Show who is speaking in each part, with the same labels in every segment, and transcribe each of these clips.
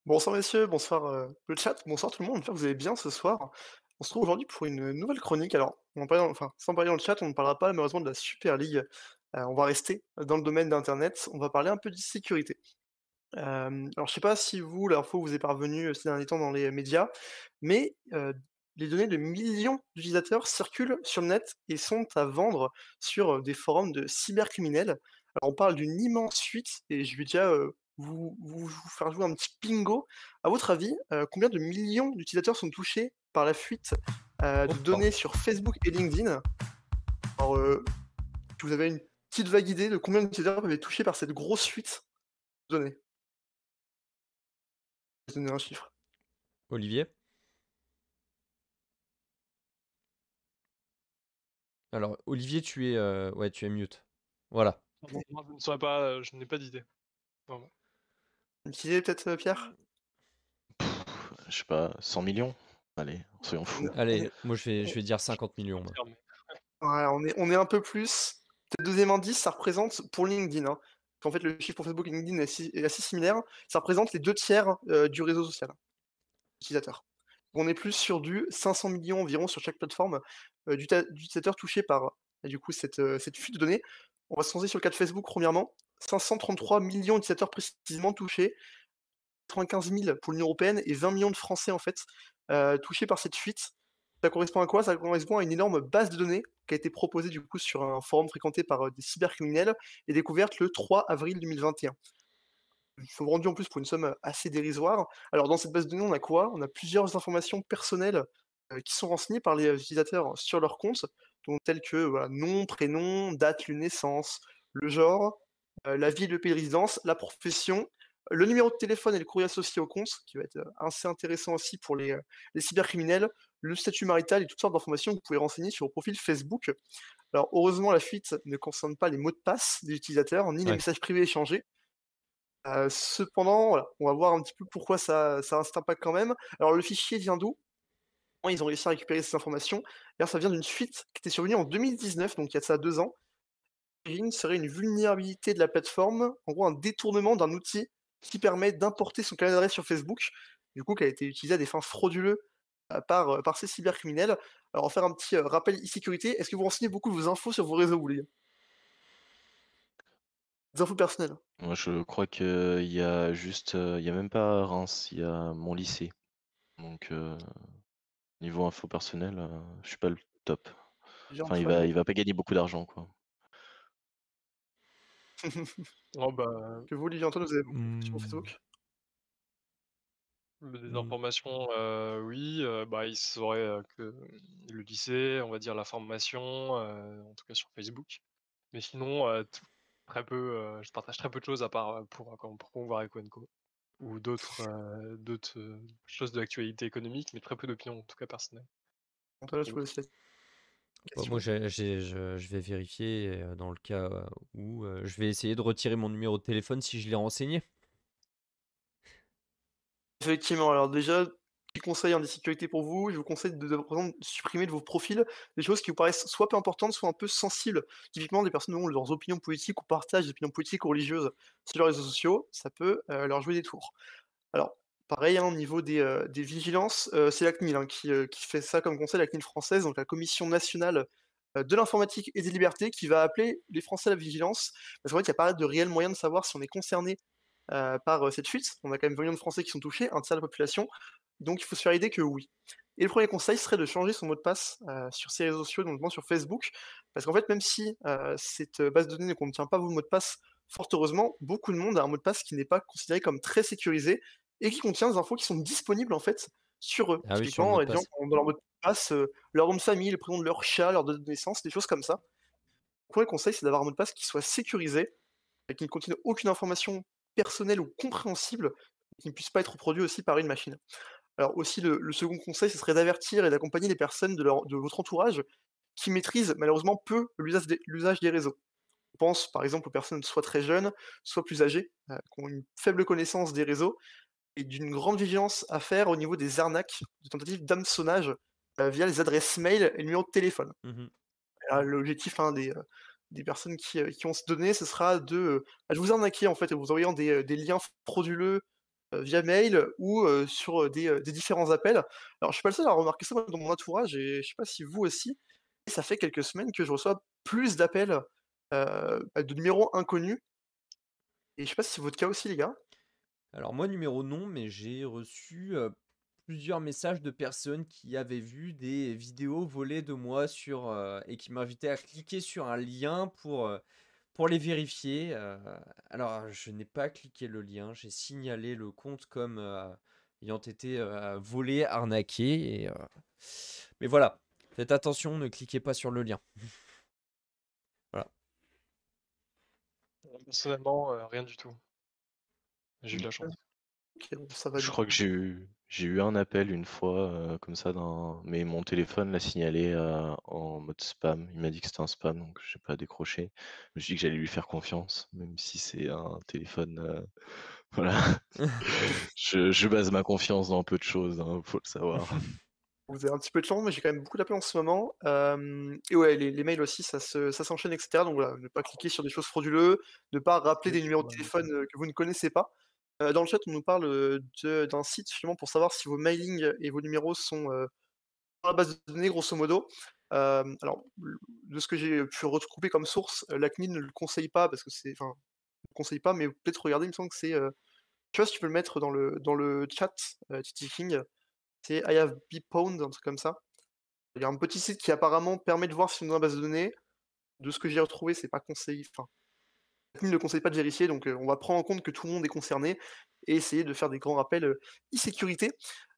Speaker 1: Bonsoir messieurs, bonsoir le chat, bonsoir tout le monde, j'espère que vous allez bien ce soir. On se retrouve aujourd'hui pour une nouvelle chronique. Alors, on va parler enfin, sans parler dans le chat, on ne parlera pas malheureusement de la Super League. On va rester dans le domaine d'Internet, on va parler un peu de sécurité. Alors je sais pas si vous, l'info vous est parvenue ces derniers temps dans les médias, mais les données de millions d'utilisateurs circulent sur le net et sont à vendre sur des forums de cybercriminels. Alors on parle d'une immense fuite et je vais déjà vous faire jouer un petit bingo. À votre avis, combien de millions d'utilisateurs sont touchés par la fuite de
Speaker 2: Oh,
Speaker 1: données sur Facebook et LinkedIn? Alors, que vous avez une petite vague idée de combien d'utilisateurs peuvent être touchés par cette grosse fuite de données? Je vais donner un chiffre.
Speaker 2: Olivier? Alors, Olivier, ouais, tu es mute. Voilà.
Speaker 3: Non, moi, je ne saurais pas, je n'ai pas d'idée. Vraiment.
Speaker 1: Une petite idée peut-être, Pierre?
Speaker 4: Je sais pas, 100 millions? Allez, soyons fous.
Speaker 1: On est
Speaker 2: Allez, moi je vais dire 50 millions, moi.
Speaker 3: Confirmé.
Speaker 1: ouais, on est un peu plus. Peut-être deuxième indice, ça représente pour LinkedIn, hein, qu'en fait le chiffre pour Facebook et LinkedIn est assez similaire, ça représente les 2/3, du réseau social utilisateur. On est plus sur du 500 millions environ sur chaque plateforme, d'utilisateurs touchés par, du coup cette fuite de données. On va se concentrer sur le cas de Facebook premièrement, 533 millions d'utilisateurs précisément touchés, 95 000 pour l'Union européenne et 20 millions de Français en fait, touchés par cette fuite. Ça correspond à quoi? Ça correspond à une énorme base de données qui a été proposée du coup sur un forum fréquenté par, des cybercriminels et découverte le 3 avril 2021. Ils sont vendus en plus pour une somme, assez dérisoire. Alors dans cette base de données, on a quoi? On a plusieurs informations personnelles, qui sont renseignées par les, utilisateurs sur leur compte, donc telles que, voilà, nom, prénom, date de naissance, le genre, la ville, le pays de résidence, la profession, le numéro de téléphone et le courrier associé au compte, qui va être, assez intéressant aussi pour les cybercriminels, le statut marital et toutes sortes d'informations que vous pouvez renseigner sur vos profils Facebook. Alors heureusement, la fuite ne concerne pas les mots de passe des utilisateurs, ni les
Speaker 2: Ouais.
Speaker 1: messages privés échangés. Cependant, voilà, on va voir un petit peu pourquoi ça a cet impact quand même. Alors le fichier vient d'où? Comment ils ont réussi à récupérer ces informations? Alors ça vient d'une fuite qui était survenue en 2019, donc il y a de ça 2 ans. L'origine serait une vulnérabilité de la plateforme, en gros un détournement d'un outil qui permet d'importer son carnet d'adresse sur Facebook, du coup qui a été utilisé à des fins frauduleuses, par ces cybercriminels. Alors, on va faire un petit, rappel e-sécurité. Est-ce que vous renseignez beaucoup vos infos sur vos réseaux, vous, les gars? Des infos personnelles?
Speaker 4: Moi, je crois qu'il y a juste, il y a même pas Reims, il y a mon lycée. Donc, niveau info personnelle, je suis pas le top.
Speaker 1: Déjà
Speaker 4: Enfin,
Speaker 1: Antoine?
Speaker 4: il va pas gagner beaucoup d'argent, quoi.
Speaker 3: Oh bah,
Speaker 1: Que vous, Olivier Antoine, vous avez beaucoup sur
Speaker 2: Mmh,
Speaker 1: Facebook?
Speaker 3: des
Speaker 2: mmh,
Speaker 3: informations, oui, bah, il saurait, que le lycée, on va dire la formation, en tout cas sur Facebook. Mais sinon, très peu, je partage très peu de choses à part, pour promouvoir Eco& Co ou d'autres, choses de l'actualité économique, mais très peu d'opinions, en tout cas personnelles.
Speaker 1: Antoine, je
Speaker 3: Et
Speaker 1: te
Speaker 3: vous?
Speaker 1: laisse la
Speaker 2: bah, moi
Speaker 1: question.
Speaker 2: je vais vérifier dans le cas où je vais essayer de retirer mon numéro de téléphone si je l'ai renseigné.
Speaker 1: Effectivement, alors déjà, petit conseil en sécurité pour vous, je vous conseille par exemple, supprimer de vos profils des choses qui vous paraissent soit peu importantes, soit un peu sensibles. Typiquement, des personnes ont leurs opinions politiques ou partagent des opinions politiques ou religieuses sur les réseaux sociaux, ça peut, leur jouer des tours. Alors, pareil, hein, au niveau des vigilances, c'est la CNIL, hein, qui fait ça comme conseil, la CNIL française, donc la Commission nationale, de l'informatique et des libertés, qui va appeler les Français à la vigilance. Parce qu'en fait, il y a pas de réels moyens de savoir si on est concerné, par, cette fuite. On a quand même 20 millions de Français qui sont touchés, un tiers de la population, donc il faut se faire l'idée que oui. Et le premier conseil serait de changer son mot de passe, sur ces réseaux sociaux, notamment sur Facebook, parce qu'en fait, même si, cette, base de données ne contient pas vos mots de passe, fort heureusement, beaucoup de monde a un mot de passe qui n'est pas considéré comme très sécurisé et qui contient des infos qui sont disponibles, en fait, sur eux.
Speaker 2: Ah oui, sur le mot
Speaker 1: Typiquement,
Speaker 2: de
Speaker 1: les gens
Speaker 2: passe.
Speaker 1: ont dans leur mot de passe, leur nom de famille, le prénom de leur chat, leur date de naissance, des choses comme ça. Le premier conseil, c'est d'avoir un mot de passe qui soit sécurisé et qui ne contienne aucune information personnelle ou compréhensible, et qui ne puisse pas être reproduit aussi par une machine. Alors aussi le second conseil, ce serait d'avertir et d'accompagner les personnes de votre entourage qui maîtrisent malheureusement peu l'usage des réseaux. On pense par exemple aux personnes soit très jeunes, soit plus âgées, qui ont une faible connaissance des réseaux et d'une grande vigilance à faire au niveau des arnaques, des tentatives d'hameçonnage, via les adresses mail et le numéro de téléphone.
Speaker 2: Mmh.
Speaker 1: L'objectif, hein, des personnes qui ont ces données, ce sera de vous arnaquer en fait, en vous envoyant des liens frauduleux, via mail ou sur des différents appels. Alors je suis pas le seul à remarquer ça moi dans mon entourage et je sais pas si vous aussi, et ça fait quelques semaines que je reçois plus d'appels, de numéros inconnus et je sais pas si c'est votre cas aussi les gars?
Speaker 2: Alors moi, numéro non, mais j'ai reçu plusieurs messages de personnes qui avaient vu des vidéos volées de moi et qui m'invitaient à cliquer sur un lien pour les vérifier. Alors, je n'ai pas cliqué le lien, j'ai signalé le compte comme ayant été volé, arnaqué. Mais voilà, faites attention, ne cliquez pas sur le lien. Voilà.
Speaker 3: Personnellement, rien du tout. J'ai eu de la chance.
Speaker 1: OK, bon ça va
Speaker 4: Je
Speaker 1: du
Speaker 4: crois
Speaker 1: coup.
Speaker 4: que j'ai eu un appel une fois, comme ça mais mon téléphone l'a signalé, en mode spam. Il m'a dit que c'était un spam, donc j'ai pas décroché. Je me suis dit que j'allais lui faire confiance, même si c'est un téléphone, voilà. Je base ma confiance dans peu de choses, hein, faut le savoir.
Speaker 1: Vous avez un petit peu de chance, mais j'ai quand même beaucoup d'appels en ce moment, et ouais, les mails aussi, ça s'enchaîne et cetera, donc voilà, ne pas cliquer sur des choses frauduleuses, ne pas rappeler
Speaker 3: Oui,
Speaker 1: des numéros de
Speaker 3: ouais.
Speaker 1: téléphone, que vous ne connaissez pas. Dans le chat, on nous parle, d'un site justement pour savoir si vos mailings et vos numéros sont, dans la base de données grosso modo. Alors, de ce que j'ai pu recouper comme source, la CNIL ne le conseille pas parce que c'est enfin, ne le conseille pas, mais peut-être regarder, il me semble que c'est, je sais pas si tu peux le mettre dans le chat, Titi King, c'est I have been pwned, un truc comme ça. Il y a un petit site qui apparemment permet de voir si on est dans la base de données. De ce que j'ai retrouvé, c'est pas conseillé, enfin, la CNIL ne conseille pas de vérifier, donc on va prendre en compte que tout le monde est concerné et essayer de faire des grands rappels, e-sécurité.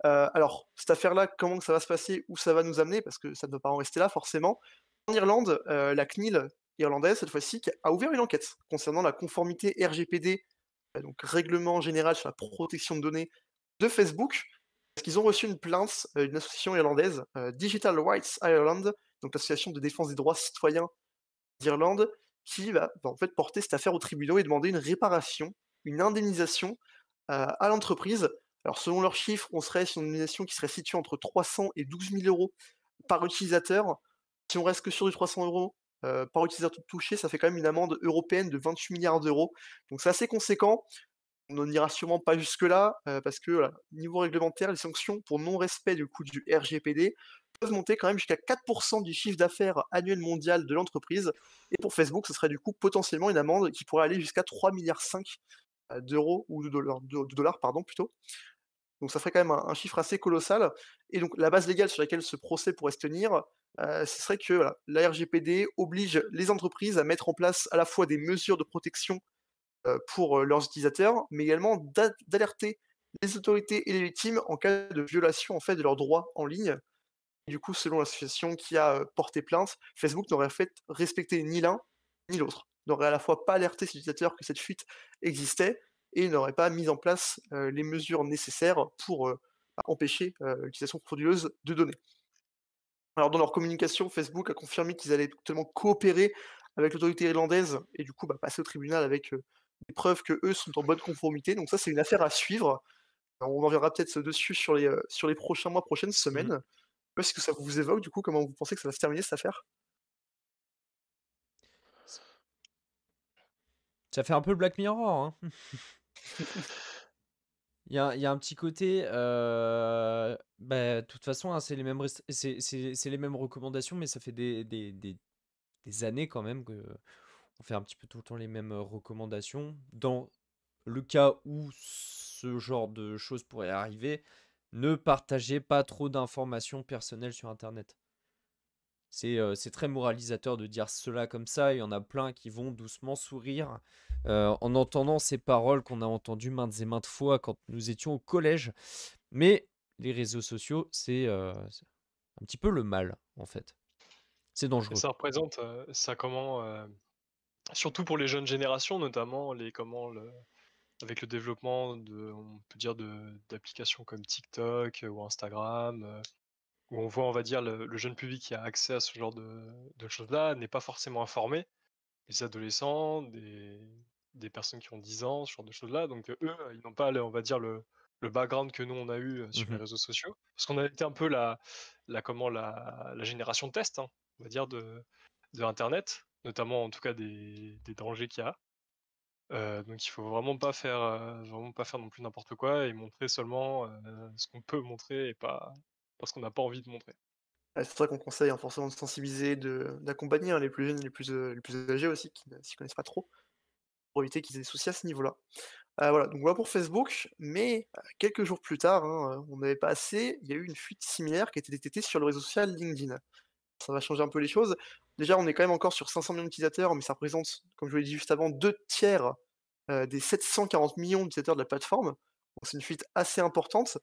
Speaker 1: Alors, cette affaire-là, comment que ça va se passer? Où ça va nous amener? Parce que ça ne doit pas en rester là forcément. En Irlande, la CNIL irlandaise, cette fois-ci, qui a ouvert une enquête concernant la conformité RGPD, donc Règlement général sur la protection de données de Facebook, parce qu'ils ont reçu une plainte, d'une association irlandaise, Digital Rights Ireland, donc l'association de défense des droits citoyens d'Irlande, qui va en fait porter cette affaire aux tribunaux et demander une réparation, une indemnisation, à l'entreprise. Alors selon leurs chiffres, on serait sur une indemnisation qui serait située entre 300 et 12 000 € par utilisateur. Si on reste que sur du 300 € par utilisateur touché, ça fait quand même une amende européenne de 28 milliards d'euros. Donc c'est assez conséquent. On n'ira sûrement pas jusque-là, parce que, voilà, niveau réglementaire, les sanctions pour non-respect du coup du RGPD peuvent monter quand même jusqu'à 4 du chiffre d'affaires annuel mondial de l'entreprise et pour Facebook, ce serait du coup potentiellement une amende qui pourrait aller jusqu'à 3,5 milliards d'euros ou de dollars pardon plutôt. Donc ça ferait quand même un chiffre assez colossal et donc la base légale sur laquelle ce procès pourrait se tenir, ce serait que, voilà, la RGPD oblige les entreprises à mettre en place à la fois des mesures de protection pour, leurs utilisateurs, mais également d'alerter les autorités et les victimes en cas de violation, en fait, de leurs droits en ligne. Et du coup, selon l'association qui a, porté plainte, Facebook n'aurait fait respecter ni l'un ni l'autre. N'aurait à la fois pas alerté ses utilisateurs que cette fuite existait et n'aurait pas mis en place, les mesures nécessaires pour, empêcher, l'utilisation frauduleuse de données. Alors dans leur communication, Facebook a confirmé qu'ils allaient totalement coopérer avec l'autorité irlandaise et du coup, passer au tribunal avec, des preuves qu'eux sont en bonne conformité. Donc ça, c'est une affaire à suivre. Alors, on en verra peut-être dessus sur les prochains mois, prochaines
Speaker 3: Mmh.
Speaker 1: semaines. Est-ce que ça vous évoque du coup? Comment vous pensez que ça va se terminer cette affaire?
Speaker 2: Ça fait un peu Black Mirror, hein. Il y a un petit côté, de toute façon, hein, c'est les mêmes recommandations, mais ça fait des années quand même que on fait un petit peu tout le temps les mêmes recommandations. Dans le cas où ce genre de choses pourrait arriver, ne partagez pas trop d'informations personnelles sur Internet. C'est très moralisateur de dire cela comme ça. Il y en a plein qui vont doucement sourire en entendant ces paroles qu'on a entendues maintes et maintes fois quand nous étions au collège. Mais les réseaux sociaux, c'est un petit peu le mal, en fait. C'est
Speaker 3: Et
Speaker 2: dangereux.
Speaker 3: ça représente, ça comment, surtout pour les jeunes générations notamment avec le développement on peut dire d'applications comme TikTok, ou Instagram, où on voit, on va dire, le jeune public qui a accès à ce genre de choses-là n'est pas forcément informé. Les adolescents, des personnes qui ont 10 ans, ce genre de choses-là, donc eux, ils n'ont pas on va dire le background que nous on a eu, sur les
Speaker 2: Mhm.
Speaker 3: réseaux sociaux. Parce qu'on a été un peu la génération de test, hein, on va dire de internet, notamment en tout cas des dangers qu'il y a. Donc il faut vraiment pas faire non plus n'importe quoi et montrer seulement, ce qu'on peut montrer et pas ce qu'on n'a pas envie de montrer.
Speaker 1: C'est pour ça qu'on conseille, hein, forcément de sensibiliser, d'accompagner, hein, les plus jeunes, les plus âgés aussi, qui ne s'y connaissent pas trop, pour éviter qu'ils aient des soucis à ce niveau-là. Voilà, donc voilà pour Facebook, mais quelques jours plus tard, hein, on avait passé, il y a eu une fuite similaire qui a été détectée sur le réseau social LinkedIn. Ça va changer un peu les choses. Déjà, on est quand même encore sur 500 millions d'utilisateurs, mais ça représente, comme je vous l'ai dit juste avant, 2 tiers des 740 millions d'utilisateurs de la plateforme. Donc c'est une fuite assez importante,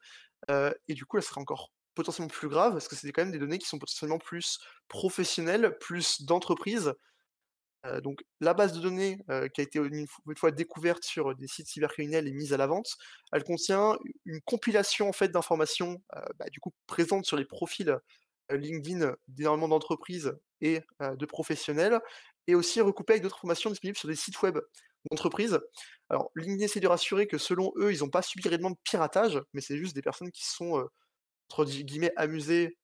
Speaker 1: et du coup, elle serait encore potentiellement plus grave, parce que c'est quand même des données qui sont potentiellement plus professionnelles, plus d'entreprises. Donc la base de données, qui a été une fois découverte sur des sites cybercriminels et mise à la vente, elle contient une compilation en fait d'informations, du coup présentes sur les profils, LinkedIn d'énormément d'entreprises et de professionnels, et aussi recoupée avec d'autres informations disponibles sur des sites web d'entreprises. Alors LinkedIn essaie de rassurer que selon eux, ils n'ont pas subi réellement de piratage, mais c'est juste des personnes qui se sont, entre guillemets «amusées»,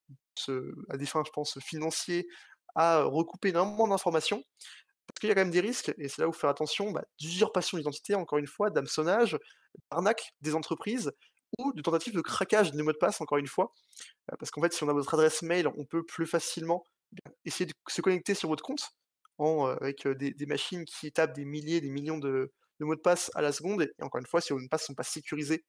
Speaker 1: à des fins je pense financiers, à recouper énormément d'informations. Parce qu'il y a quand même des risques, et c'est là où faire attention, d'usurpation d'identité, encore une fois, d'hameçonnage, d'arnaque des entreprises ou de tentative de craquage des mots de passe, encore une fois. Parce qu'en fait, si on a votre adresse mail, on peut plus facilement, essayer de se connecter sur votre compte avec des machines qui tapent des milliers, des millions de mots de passe à la seconde. Et encore une fois, si vos mots de passe ne sont pas sécurisés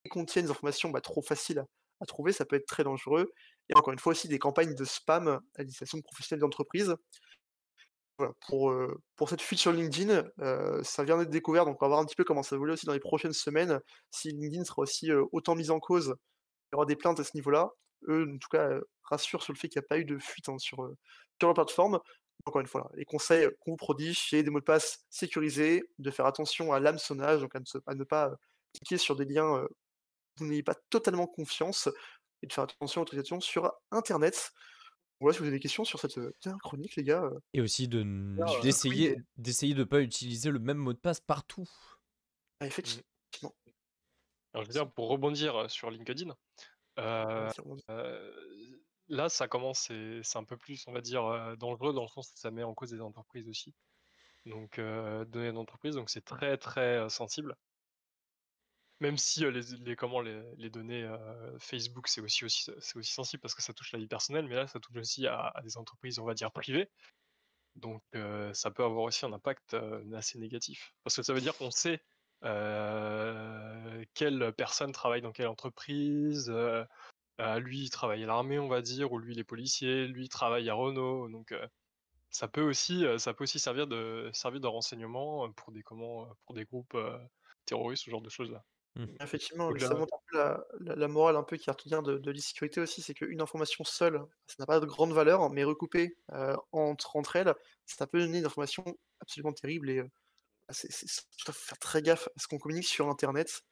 Speaker 1: et contiennent des informations trop faciles à trouver, ça peut être très dangereux. Et encore une fois aussi, des campagnes de spam à destination de professionnels d'entreprise. Voilà, pour cette fuite sur LinkedIn, ça vient d'être découvert, donc on va voir un petit peu comment ça évolue aussi dans les prochaines semaines. Si LinkedIn sera aussi, autant mis en cause, il y aura des plaintes à ce niveau-là. Eux, en tout cas, rassurent sur le fait qu'il n'y a pas eu de fuite, hein, sur leur plateforme. Encore une fois, les conseils qu'on vous prodige, c'est des mots de passe sécurisés, de faire attention à l'hameçonnage, donc à ne pas, cliquer sur des liens, où vous n'ayez pas totalement confiance, et de faire attention aux autorisations sur internet. Voilà, si vous avez des questions sur cette, dernière chronique, les gars,
Speaker 2: Et aussi
Speaker 1: petite fluide.
Speaker 2: d'essayer de pas utiliser le même mot de passe partout.
Speaker 1: Ah,
Speaker 3: Mmh.
Speaker 1: effectivement.
Speaker 3: Alors je veux dire pour rebondir, sur LinkedIn, heu
Speaker 1: Vas-y, rebondis.
Speaker 3: là ça commence c'est un peu plus on va dire, dangereux dans le sens où ça met en cause des entreprises aussi. Donc données d'entreprise, donc c'est très, très, sensible. Même si, les données, Facebook, c'est aussi sensible parce que ça touche la vie personnelle, mais là, ça touche aussi à des entreprises, on va dire, privées. Donc ça peut avoir aussi un impact, assez négatif. Parce que ça veut dire qu'on sait, quelle personne travaille dans quelle entreprise, lui, il travaille à l'armée, on va dire, ou lui, il est policier, lui, il travaille à Renault. Donc ça peut aussi servir de renseignement, pour des groupes, terroristes, ce genre de choses-là.
Speaker 2: Mmh.
Speaker 1: Effectivement,
Speaker 3: Au-delà
Speaker 1: ça montre un peu la morale un peu qui revient de l'e-sécurité aussi, c'est qu'une information seule, ça n'a pas de grande valeur, mais recoupée, entre elles, ça peut donner une information absolument terrible. Et c'est faut faire très gaffe à ce qu'on communique sur internet,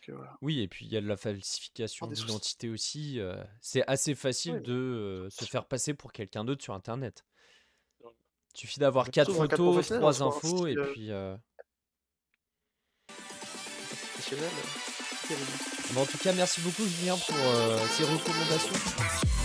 Speaker 1: que voilà,
Speaker 2: Oui, et puis il y a de la falsification
Speaker 1: avoir des soucis.
Speaker 2: d'identité aussi. C'est assez facile
Speaker 1: Ouais,
Speaker 2: de se
Speaker 1: attention.
Speaker 2: faire passer pour quelqu'un d'autre sur Internet. Il suffit d'avoir 4
Speaker 1: Surtout dans un cadre
Speaker 2: photos,
Speaker 1: professionnel, hein,
Speaker 2: 3
Speaker 1: sur un
Speaker 2: infos, et
Speaker 1: style,
Speaker 2: puis...
Speaker 1: professionnel, terrible.
Speaker 2: Mais en tout cas, merci beaucoup Julien pour ces recommandations.